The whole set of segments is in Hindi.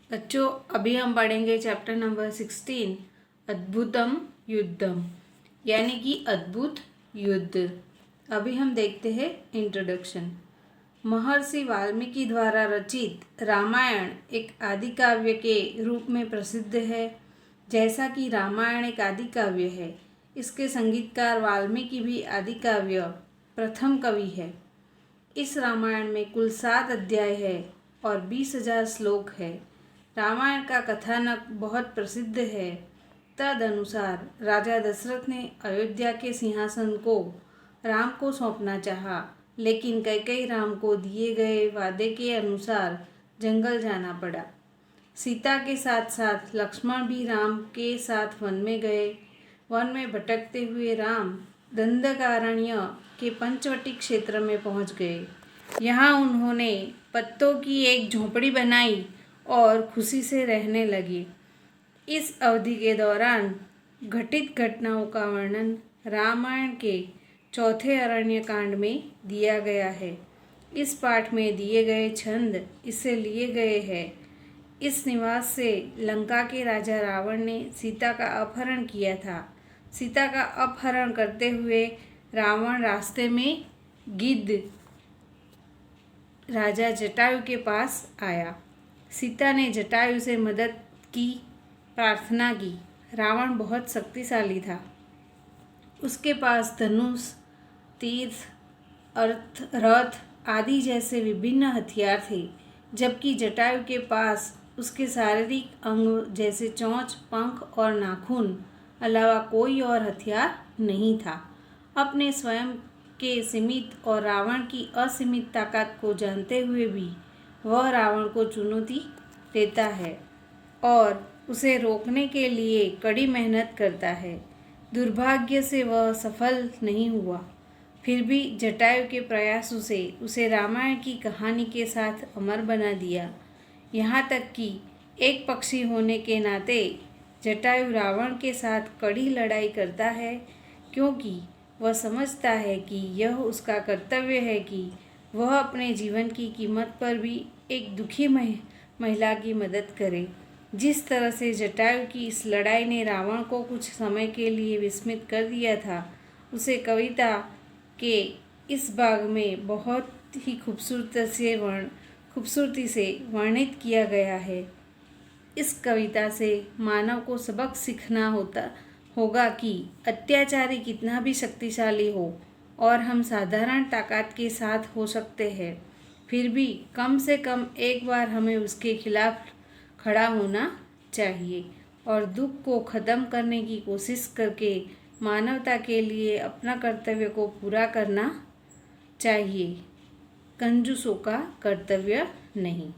बच्चों, अभी हम पढ़ेंगे चैप्टर नंबर 16 अद्भुतम युद्धम, यानी कि अद्भुत युद्ध। अभी हम देखते हैं इंट्रोडक्शन। महर्षि वाल्मीकि द्वारा रचित रामायण एक आदि काव्य के रूप में प्रसिद्ध है। जैसा कि रामायण एक आदि काव्य है, इसके संगीतकार वाल्मीकि भी आदि काव्य प्रथम कवि है। इस रामायण में कुल 7 अध्याय है और 20,000 श्लोक है। रामायण का कथानक बहुत प्रसिद्ध है। तदनुसार राजा दशरथ ने अयोध्या के सिंहासन को राम को सौंपना चाहा, लेकिन कैकेयी राम को दिए गए वादे के अनुसार जंगल जाना पड़ा। सीता के साथ साथ लक्ष्मण भी राम के साथ वन में गए। वन में भटकते हुए राम दंडकारण्य के पंचवटी क्षेत्र में पहुंच गए। यहाँ उन्होंने पत्तों की एक झोपड़ी बनाई और खुशी से रहने लगे। इस अवधि के दौरान घटित घटनाओं का वर्णन रामायण के चौथे अरण्य कांड में दिया गया है। इस पाठ में दिए गए छंद इससे लिए गए हैं। इस निवास से लंका के राजा रावण ने सीता का अपहरण किया था। सीता का अपहरण करते हुए रावण रास्ते में गिद्ध राजा जटायु के पास आया। सीता ने जटायु से मदद की प्रार्थना की। रावण बहुत शक्तिशाली था। उसके पास धनुष, तीर, रथ आदि जैसे विभिन्न हथियार थे, जबकि जटायु के पास उसके शारीरिक अंग जैसे चोंच, पंख और नाखून अलावा कोई और हथियार नहीं था। अपने स्वयं के सीमित और रावण की असीमित ताकत को जानते हुए भी वह रावण को चुनौती देता है और उसे रोकने के लिए कड़ी मेहनत करता है। दुर्भाग्य से वह सफल नहीं हुआ। फिर भी जटायु के प्रयासों से उसे रामायण की कहानी के साथ अमर बना दिया। यहाँ तक कि एक पक्षी होने के नाते जटायु रावण के साथ कड़ी लड़ाई करता है, क्योंकि वह समझता है कि यह उसका कर्तव्य है कि वह अपने जीवन की कीमत पर भी एक दुखी महिला की मदद करे। जिस तरह से जटायु की इस लड़ाई ने रावण को कुछ समय के लिए विस्मित कर दिया था, उसे कविता के इस भाग में बहुत ही खूबसूरती से वर्णित किया गया है। इस कविता से मानव को सबक सीखना होगा कि अत्याचारी कितना भी शक्तिशाली हो और हम साधारण ताकत के साथ हो सकते हैं, फिर भी कम से कम एक बार हमें उसके खिलाफ खड़ा होना चाहिए और दुख को ख़त्म करने की कोशिश करके मानवता के लिए अपना कर्तव्य को पूरा करना चाहिए। कंजूसों का कर्तव्य नहीं।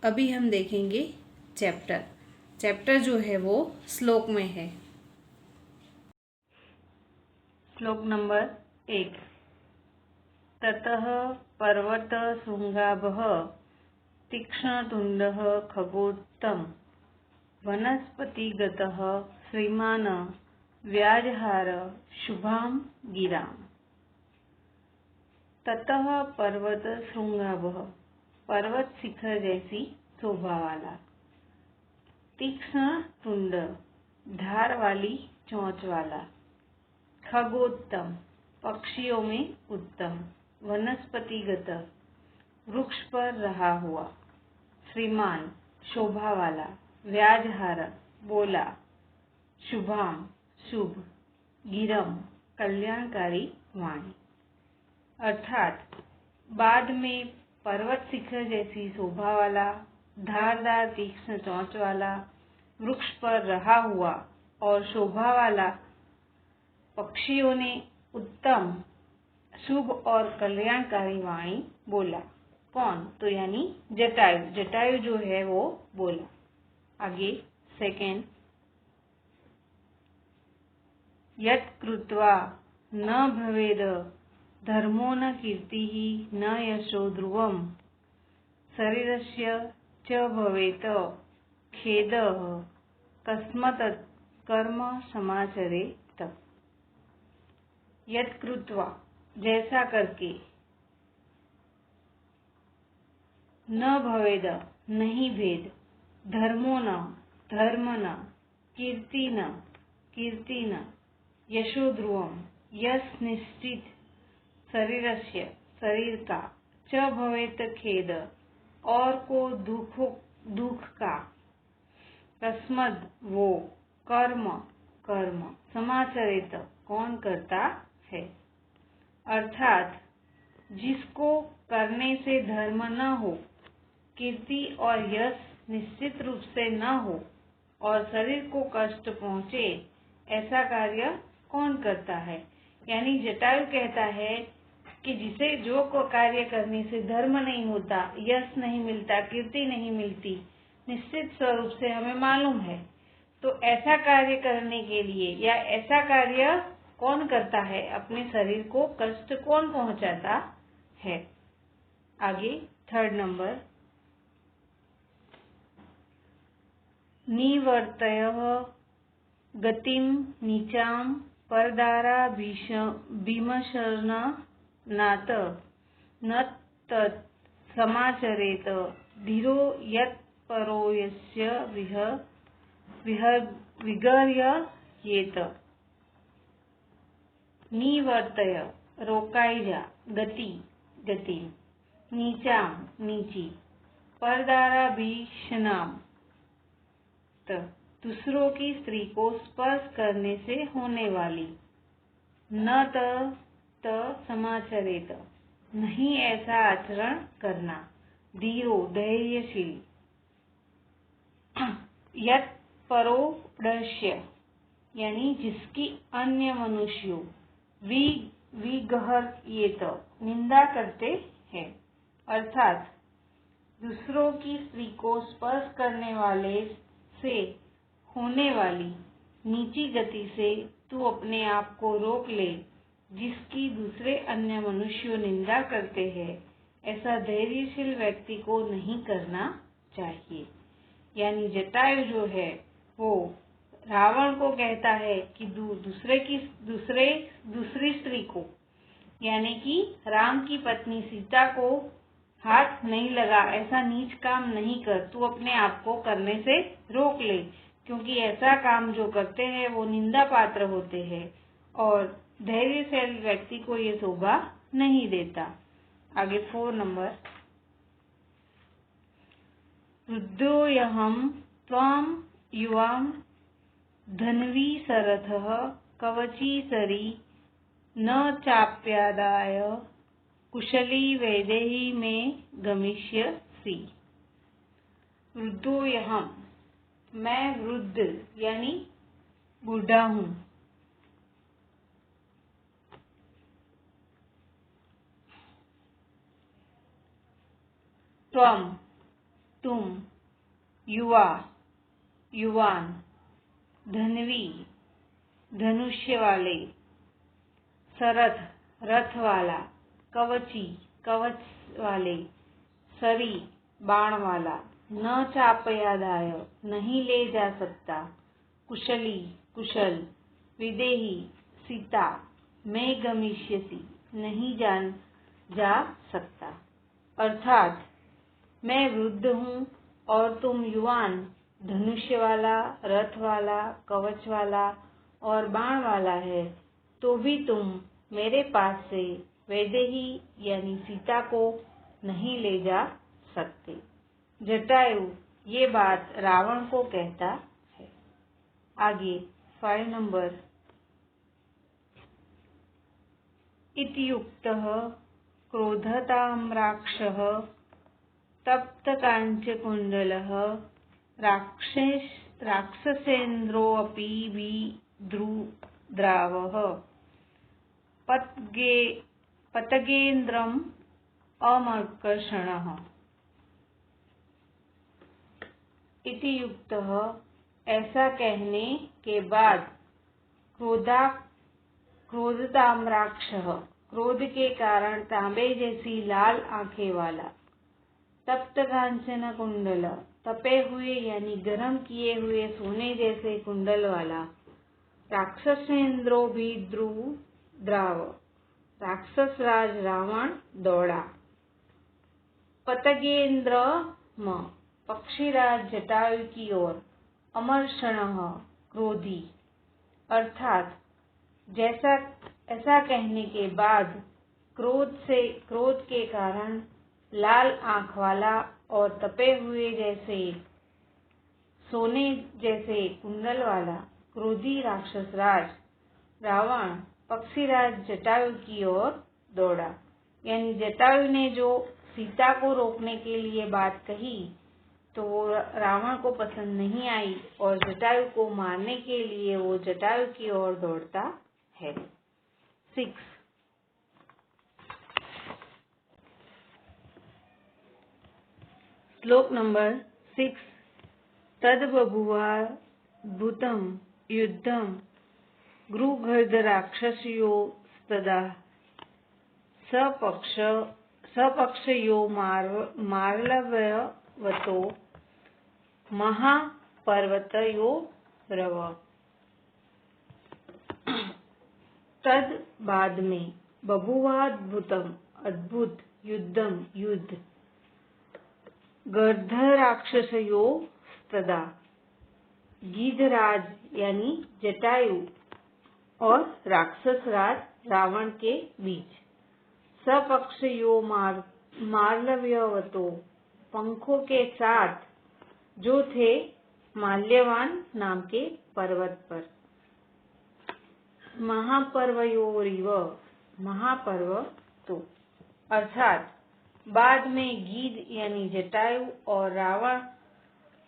अभी हम देखेंगे चैप्टर जो है वो श्लोक में है। श्लोक नंबर 1। ततः पर्वत शृंगाभः तीक्ष्णतुण्डः खगोत्तम वनस्पतिगतः श्रीमान् व्याजहार शुभां गिराम्। ततः पर्वत शृंगाभः, पर्वत शिखर जैसी शोभा वाला। तीक्ष्ण तुंड, धार वाली चोंच वाला। खगोत्तम, पक्षियों में उत्तम। वनस्पतिगत, वृक्ष पर रहा हुआ। श्रीमान, शोभा वाला। व्याजहार, बोला। शुभाम, शुभ। गिरम, कल्याणकारी वाणी। अर्थात बाद में पर्वत शिखर जैसी शोभा वाला, धारदार तीक्ष्ण चोंच वाला, वृक्ष पर रहा हुआ और शोभा वाला पक्षियों ने उत्तम, शुभ और कल्याणकारी वाणी बोला। कौन? तो यानी जटायु जो है वो बोला। आगे सेकेंड। यत् कृत्वा न भवेद धर्मो न कीर्तिः न यशो ध्रुवम् शरीरस्य च भवेत खेदः कस्मत् कर्म समाचरेत। यत् कृत्वा, जैसा करके, न भवेद, नहीं भेद, धर्मो न धर्म न, कीर्ति न, यशो ध्रुवम, यश निश्चित, शरीरस्य शरीर का, च भवेत खेद, और को दुख का, तस्मद वो, कर्म समाचरित कौन करता है। अर्थात जिसको करने से धर्म न हो, कीर्ति और यश निश्चित रूप से न हो और शरीर को कष्ट पहुँचे, ऐसा कार्य कौन करता है। यानी जटायु कहता है कि जिसे जो कार्य करने से धर्म नहीं होता, यश नहीं मिलता, कीर्ति नहीं मिलती, निश्चित स्वरूप से हमें मालूम है, तो ऐसा कार्य करने के लिए या ऐसा कार्य कौन करता है, अपने शरीर को कष्ट कौन पहुंचाता है। आगे 3rd नंबर, निवर्तयः गतिम नीचाम परदारा भीमशरणात् न तत् समाचरेत, धीरो यत् परो यस्य विगर्ययेत। निवर्तय रोकाई जा, गति, नीचाम नीची, परदारा भीषणाम दूसरों की स्त्री को स्पर्श करने से होने वाली, न त समाचरेत नहीं ऐसा आचरण करना, धीरो धैर्यशील, यत् परो दृश्य यानी जिसकी अन्य मनुष्यों, विगर्ययेत निंदा करते हैं। अर्थात दूसरों की स्त्री को स्पर्श करने वाले से होने वाली नीची गति से तू अपने आप को रोक ले, जिसकी दूसरे अन्य मनुष्यों निंदा करते हैं, ऐसा धैर्यशील व्यक्ति को नहीं करना चाहिए। यानी जटायु जो है वो रावण को कहता है कि दूसरी स्त्री को, यानी कि राम की पत्नी सीता को हाथ नहीं लगा, ऐसा नीच काम नहीं कर, तू अपने आप को करने से रोक ले, क्योंकि ऐसा काम जो करते हैं वो निंदा पात्र होते हैं और धैर्यशील व्यक्ति को ये शोभा नहीं देता। आगे 4 नंबर, वृद्धोऽहं त्वां युवां धन्वी सरथः कवची सरी न चाप्यादाय कुशली वैदेही में गमिष्यसि। वृद्धोऽहं मैं वृद्ध यानी बूढ़ा हूँ। त्वं तुम, युवान, धन्वी धनुष्य वाले, सरथ रथ वाला, कवची कवच वाले, सरी बाण वाला, न चापयादाय नहीं ले जा सकता, कुशली कुशल, विदेही सीता, मैं गमिष्यसि नहीं जा सकता। अर्थात मैं वृद्ध हूँ और तुम युवान, धनुष्य वाला, रथ वाला, कवच वाला और बाण वाला है, तो भी तुम मेरे पास से वैदेही यानी सीता को नहीं ले जा सकते। जटायु ये बात रावण को कहता है। आगे 5 नंबर, इत्युक्तः क्रोधताम्राक्षः तप्तकाञ्चकुण्डलः राक्षसेन्द्रोऽपि विद्रुद्रावः पतगेन्द्रम् अमर्कषणः। इति युक्तः ऐसा कहने के बाद, क्रोधताम्राक्षः क्रोध के कारण तांबे जैसी लाल आंखें वाला, तप्त कांचन कुंडल तपे हुए यानी गर्म किए हुए सोने जैसे कुंडल वाला, राक्षसेन्द्रो भी द्राव राक्षस राज रावण दौड़ा, पतगेन्द्र पक्षीराज जटायु की ओर अमर्षणः क्रोधी, अर्थात जैसा ऐसा कहने के बाद क्रोध के कारण लाल आंख वाला और तपे हुए जैसे सोने जैसे कुंडल वाला क्रोधी राक्षस राज रावण पक्षीराज जटायु की ओर दौड़ा। यानी जटायु ने जो सीता को रोकने के लिए बात कही तो वो रावण को पसंद नहीं आई और जटायु को मारने के लिए वो जटायु की ओर दौड़ता है। 6 श्लोक नंबर 6 तद्बभूवाद्भुतं युद्धं गृहर्धराक्षसयोस्तदा सपक्षयो मार्लवतो महापर्वतयोरव। तद बाद में बभुवाद्भुतम अद्भुत युद्धम युद्ध गर्धराक्षसयो तदा गीधराज यानी जटायु और राक्षस राज रावण के बीच सपक्षयो मार्लव्यवतो पंखों के साथ जो थे माल्यवान नाम के पर्वत पर। महापर्वयोरिव महापर्व तो अर्थात बाद में गीध यानी जटायु और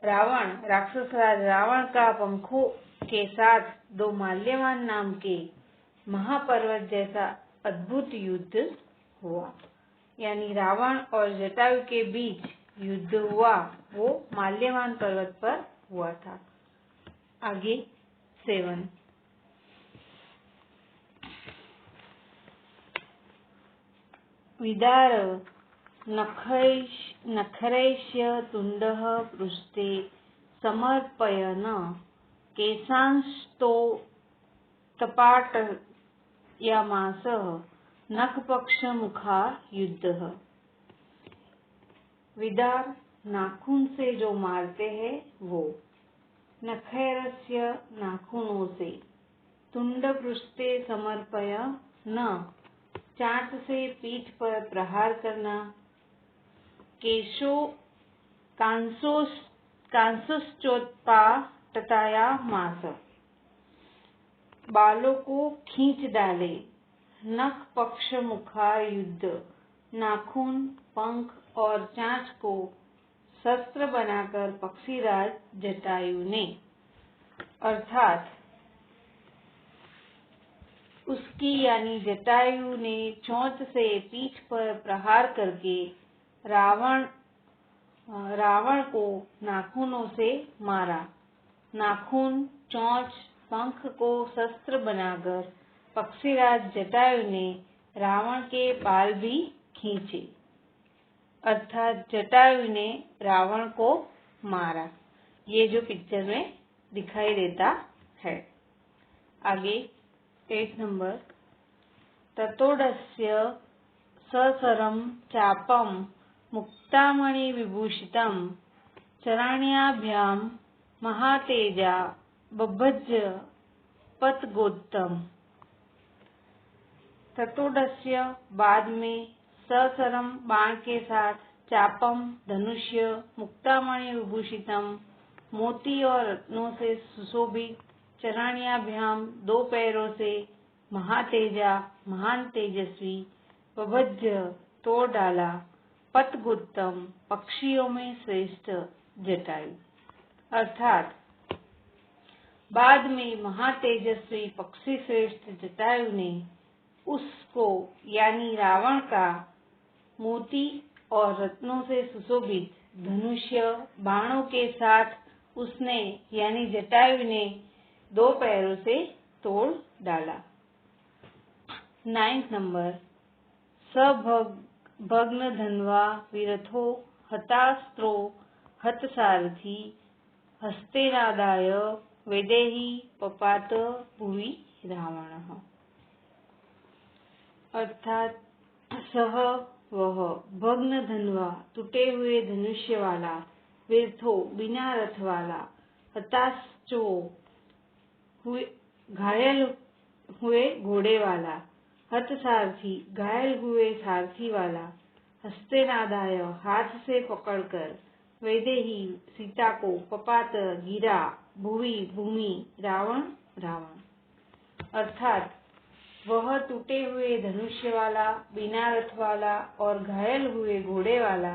रावण राक्षस राज रावण का पंखों के साथ दो माल्यवान नाम के महापर्वत जैसा अद्भुत युद्ध हुआ। यानी रावण और जटायु के बीच युद्ध हुआ वो माल्यवान पर्वत पर हुआ था। आगे 7 विदार नखरैश्य तुंडः पृष्ठे समर्पयन् केशांस्तो तपाटयामास नखपक्षमुखा युद्धः। विदार नाखून से जो मारते हैं वो, नखैरस्य नाखूनों से, तुंड पृष्ठे समर्पयन् चाट से पीठ पर प्रहार करना, कांसोश्चोत्पाटयामास बालों को खींच डाले, नख पक्ष मुखा युद्ध नाखून पंख और चांच को शस्त्र बनाकर पक्षीराज जटायु ने, अर्थात उसकी यानी जटायु ने चोंच से पीठ पर प्रहार करके रावण को नाखूनों से मारा। नाखून चोंच पंख को शस्त्र बनाकर पक्षीराज जटायु ने रावण के बाल भी खींचे, अर्थात जटायु ने रावण को मारा। ये जो पिक्चर में दिखाई देता है। आगे 8 नंबर ततोडस्य ससरं चापं मुक्तामणि विभूषितं चरण्याभ्यां महातेजा बभ्रज पतगोत्तम। ततोडस्य बाद में ससरम बाण के साथ, चापम धनुष्य, मुक्तामणि विभूषितम मोती और रत्नों से सुशोभित, चरण्याभ्याम 2 पैरों से, महातेजा महान तेजस्वी, बभ्रज तोड़ डाला, पतगुत्तम पक्षियों में श्रेष्ठ जटायु, अर्थात बाद में महातेजस्वी पक्षी श्रेष्ठ जटायु ने उसको यानी रावण का मोती और रत्नों से सुशोभित धनुष्य बाणों के साथ उसने यानी जटायु ने 2 पैरों से तोड़ डाला। 9 नंबर सभग्न धन्वा विरथो हतास्त्रो हतसारथी हस्तेनादाय वैदेही पपात भुवि रावणः, अर्थात सह वह भग्न धन्वा टूटे हुए धनुष्य वाला वृथो बिना रथ वाला, हताशो हुए घायल हुए घोड़े वाला, हतसारथी घायल हुए सारथी वाला, हस्तेनादाय हाथ से पकड़कर, वैदेही सीता को, पपात गिरा, भुवि भूमि, रावण रावण। अर्थात वह टूटे हुए धनुष्य वाला, बिना रथ वाला और घायल हुए घोड़े वाला,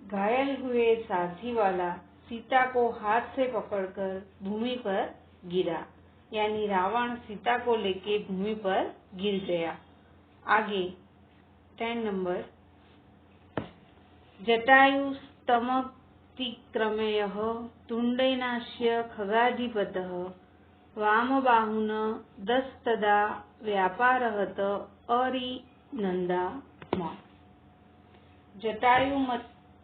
घायल हुए सारथी वाला सीता को हाथ से पकड़कर भूमि पर गिरा, यानी रावण सीता को लेके भूमि पर गिर गया। आगे 10 नंबर, जटायुस्तमतिक्रमेयः तुण्डेनास्य खगाधिपतः वामबाहुन दस्तदा व्यापारहत अरिनन्दाम। जटायुस्तमतिक्रमय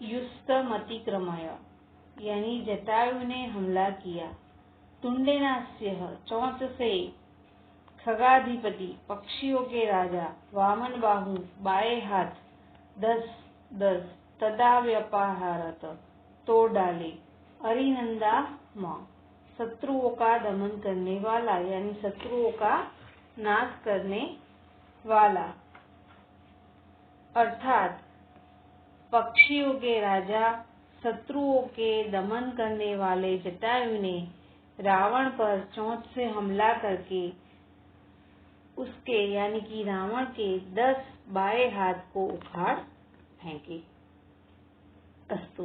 यानी जटायु ने हमला किया, तुण्डेनास्य चोंच से, खगाधिपति पक्षियों के राजा, वामन बाहु बाएं हाथ, 10 तदा व्यपाहारत तोड़ डाले, अरिनंदा शत्रुओं का दमन करने वाला यानी शत्रुओं का नाश करने वाला। अर्थात पक्षियों के राजा, शत्रुओं के दमन करने वाले जटायु ने रावण पर चोंच से हमला करके उसके यानी कि रावण के 10 बाएं हाथ को उखाड़ फेंके। अस्तु।